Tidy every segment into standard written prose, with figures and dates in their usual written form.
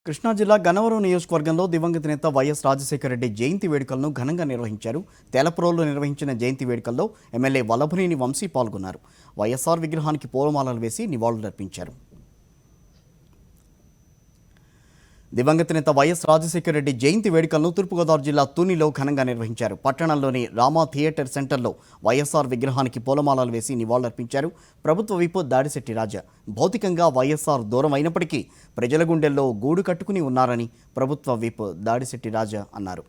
కృష్ణా జిల్లా గన్నవరం నియోజకవర్గంలో దివంగత నేత వైఎస్ రాజశేఖర రెడ్డి జయంతి వేడుకలను ఘనంగా నిర్వహించారు. తేలపురంలో నిర్వహించిన జయంతి వేడుకల్లో ఎమ్మెల్యే వల్లభనేని వంశీ పాల్గొన్నారు. వైఎస్ఆర్ విగ్రహానికి పూలమాలలు వేసి నివాళులర్పించారు. దివంగత నేత వైఎస్ రాజశేఖర రెడ్డి జయంతి వేడుకలను తూర్పుగోదావరి జిల్లా తునిలో ఘనంగా నిర్వహించారు. పట్టణంలోని రామా థియేటర్ సెంటర్లో వైఎస్ఆర్ విగ్రహానికి పూలమాలలు వేసి నివాళులర్పించారు. ప్రభుత్వ విప్ దాడిశెట్టి రాజా భౌతికంగా వైఎస్ఆర్ దూరం అయినప్పటికీ ప్రజల గుండెల్లో గూడు కట్టుకుని ఉన్నారని ప్రభుత్వ విప్ దాడిశెట్టి రాజా అన్నారు.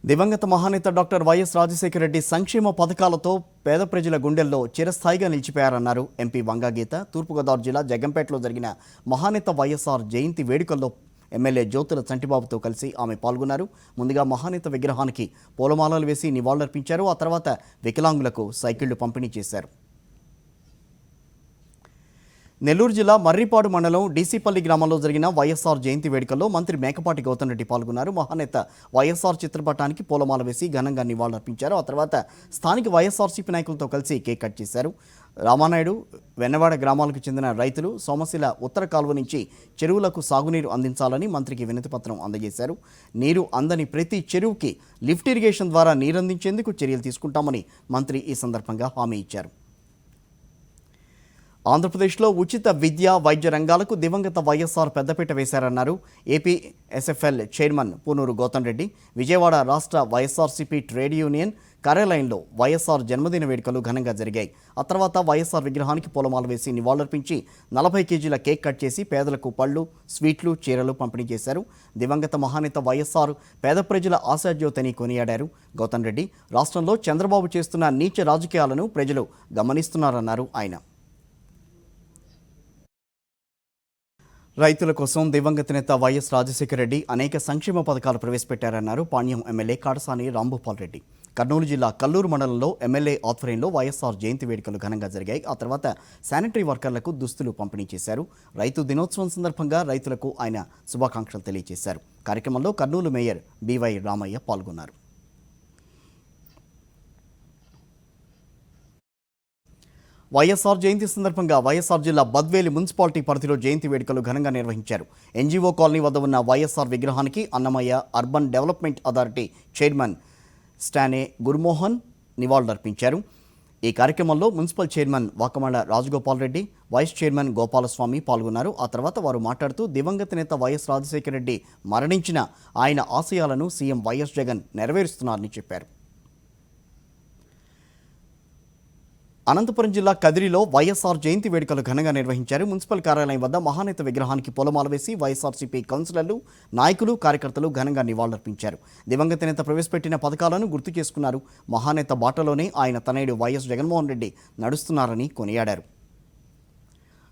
దివంగత మహానేత డాక్టర్ వైఎస్ రాజశేఖర రెడ్డి సంక్షేమ పథకాలతో పేద ప్రజల గుండెల్లో చిరస్థాయిగా నిలిచిపోయారన్నారు ఎంపీ వంగాగీత. తూర్పుగోదావరి జిల్లా జగ్గంపేటలో జరిగిన మహానేత వైఎస్ఆర్ జయంతి వేడుకల్లో ఎమ్మెల్యే జ్యోతుల చంటిబాబుతో కలిసి ఆమె పాల్గొన్నారు. ముందుగా మహానేత విగ్రహానికి పూలమాలలు వేసి నివాళులర్పించారు. ఆ తర్వాత వికలాంగులకు సైకిళ్లు పంపిణీ చేశారు. నెల్లూరు జిల్లా మర్రిపాడు మండలం డీసీపల్లి గ్రామంలో జరిగిన వైఎస్ఆర్ జయంతి వేడుకల్లో మంత్రి మేకపాటి గౌతమ్ రెడ్డి పాల్గొన్నారు. మహానేత వైఎస్ఆర్ చిత్రపటానికి పూలమాల వేసి ఘనంగా నివాళులర్పించారు. ఆ తర్వాత స్థానిక వైఎస్ఆర్సీపీ నాయకులతో కలిసి కేక్ కట్ చేశారు. రామానాయుడు, వెన్నవాడ గ్రామాలకు చెందిన రైతులు సోమశిల ఉత్తర కాలువ నుంచి చెరువులకు సాగునీరు అందించాలని మంత్రికి వినతిపత్రం అందజేశారు. నీరు అందని ప్రతి చెరువుకి లిఫ్ట్ ఇరిగేషన్ ద్వారా నీరందించేందుకు చర్యలు తీసుకుంటామని మంత్రి ఈ సందర్భంగా హామీ ఇచ్చారు. ఆంధ్రప్రదేశ్లో ఉచిత విద్య, వైద్య రంగాలకు దివంగత వైఎస్ఆర్ పెద్దపీట వేశారన్నారు AP SFL chairman Punuru Gautham Reddy. Vijayawada రాష్ట్ర వైఎస్ఆర్సీపీ ట్రేడ్ యూనియన్ కార్యాలయంలో వైఎస్ఆర్ జన్మదిన వేడుకలు ఘనంగా జరిగాయి. ఆ తర్వాత వైఎస్ఆర్ విగ్రహానికి పూలమాల వేసి నివాళులర్పించి 40 కేజీల కేక్ కట్ చేసి పేదలకు పళ్ళు, స్వీట్లు, చీరలు పంపిణీ చేశారు. దివంగత మహానేత వైఎస్ఆర్ పేద ప్రజల ఆశాజ్యోతిని కొనియాడారు. గౌతమ్ రెడ్డి రాష్ట్రంలో చంద్రబాబు చేస్తున్న నీచ రాజకీయాలను ప్రజలు గమనిస్తున్నారన్నారు ఆయన. రైతుల కోసం దివంగత నేత వైఎస్ రాజశేఖర రెడ్డి అనేక సంక్షేమ పథకాలు ప్రవేశపెట్టారన్నారు పాణ్యం ఎమ్మెల్యే కాడసాని రాంభూపాల్ రెడ్డి. కర్నూలు జిల్లా కల్లూరు మండలంలో ఎమ్మెల్యే ఆధ్వర్యంలో వైఎస్ఆర్ జయంతి వేడుకలు ఘనంగా జరిగాయి. ఆ తర్వాత శానిటరీ వర్కర్లకు దుస్తులు పంపిణీ చేశారు. రైతు దినోత్సవం సందర్భంగా రైతులకు ఆయన శుభాకాంక్షలు తెలియజేశారు. కార్యక్రమంలో కర్నూలు మేయర్ బివై రామయ్య పాల్గొన్నారు. వైఎస్ఆర్ జయంతి సందర్భంగా వైఎస్ఆర్ జిల్లా బద్వేలి మున్సిపాలిటీ పరిధిలో జయంతి వేడుకలు ఘనంగా నిర్వహించారు. ఎన్జీఓ కాలనీ వద్ద ఉన్న వైఎస్ఆర్ విగ్రహానికి Annamayya urban development authority chairman స్టానే గురుమోహన్ నివాళులర్పించారు. ఈ కార్యక్రమంలో municipal chairman Vakamalla Rajagopal Reddy, vice chairman Gopalaswamy పాల్గొన్నారు. ఆ తర్వాత వారు మాట్లాడుతూ దివంగత నేత వైఎస్ రాజశేఖర రెడ్డి మరణించిన ఆయన ఆశయాలను సీఎం వైఎస్ జగన్ నెరవేరుస్తున్నారని చెప్పారు. అనంతపురం జిల్లా కదిరిలో వైఎస్ఆర్ జయంతి వేడుకలు ఘనంగా నిర్వహించారు. మున్సిపల్ కార్యాలయం వద్ద మహానేత విగ్రహానికి పూలమాల వేసి వైఎస్ఆర్సీపీ కౌన్సిలర్లు, నాయకులు, కార్యకర్తలు ఘనంగా నివాళులర్పించారు. దివంగత నేత ప్రవేశపెట్టిన పథకాలను గుర్తు చేసుకున్నారు. మహానేత బాటలోనే ఆయన తనయుడు వైఎస్ జగన్మోహన్ రెడ్డి నడుస్తున్నారని కొనియాడారు.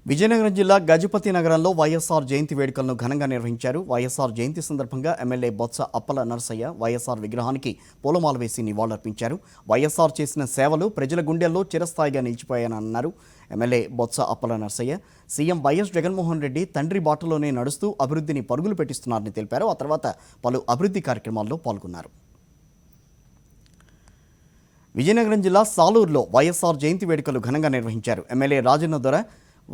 విజయనగరం జిల్లా గజపతి నగరంలో వైఎస్ఆర్ జయంతి వేడుకలను ఘనంగా నిర్వహించారు. వైఎస్ఆర్ జయంతి సందర్భంగా ఎమ్మెల్యే బొత్స అప్పల నరసయ్య వైఎస్ఆర్ విగ్రహానికి పూలమాల వేసి నివాళులర్పించారు. వైఎస్ఆర్ చేసిన సేవలు ప్రజల గుండెల్లో చిరస్థాయిగా నిలిచిపోయాయన్నారు MLA Botsa Appala Narasayya. CM YS Jaganmohan Reddy తండ్రి బాటలోనే నడుస్తూ అభివృద్ధిని పరుగులు పెట్టిస్తున్నారని తెలిపారు. ఆ తర్వాత పలు అభివృద్ధి కార్యక్రమాల్లో పాల్గొన్నారు. విజయనగరం జిల్లా సాలూరులో వైఎస్ఆర్ జయంతి వేడుకలు ఘనంగా నిర్వహించారు. ఎమ్మెల్యే రాజన్న దొర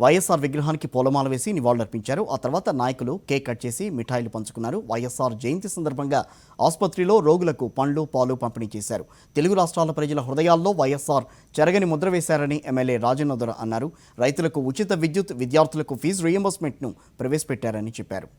వైఎస్ఆర్ విగ్రహానికి పూలమాల వేసి నివాళులర్పించారు. ఆ తర్వాత నాయకులు కేక్ కట్ చేసి మిఠాయిలు పంచుకున్నారు. వైఎస్ఆర్ జయంతి సందర్భంగా ఆసుపత్రిలో రోగులకు పండ్లు, పాలు పంపిణీ చేశారు. తెలుగు రాష్ట్రాల ప్రజల హృదయాల్లో వైఎస్ఆర్ చెరగని ముద్ర వేశారని ఎమ్మెల్యే రాజన్నదొర అన్నారు. రైతులకు ఉచిత విద్యుత్, విద్యార్థులకు ఫీజు రీయింబర్స్మెంట్ను ప్రవేశపెట్టారని చెప్పారు.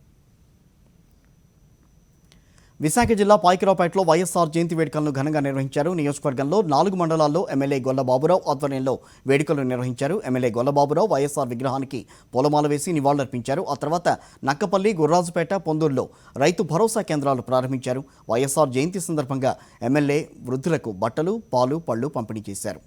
విశాఖ జిల్లా పాయకరావుపేటలో వైఎస్ఆర్ జయంతి వేడుకలను ఘనంగా నిర్వహించారు. నియోజకవర్గంలో 4 మండలాల్లో ఎమ్మెల్యే గొల్లబాబురావు ఆధ్వర్యంలో వేడుకలు నిర్వహించారు. ఎమ్మెల్యే గొల్లబాబురావు వైఎస్ఆర్ విగ్రహానికి పూలమాల వేసి నివాళులర్పించారు. ఆ తర్వాత నక్కపల్లి, గుర్రాజుపేట, పొందూరులో రైతు భరోసా కేంద్రాలు ప్రారంభించారు. వైఎస్ఆర్ జయంతి సందర్భంగా ఎమ్మెల్యే వృద్ధులకు బట్టలు, పాలు, పళ్ళు పంపిణీ చేశారు.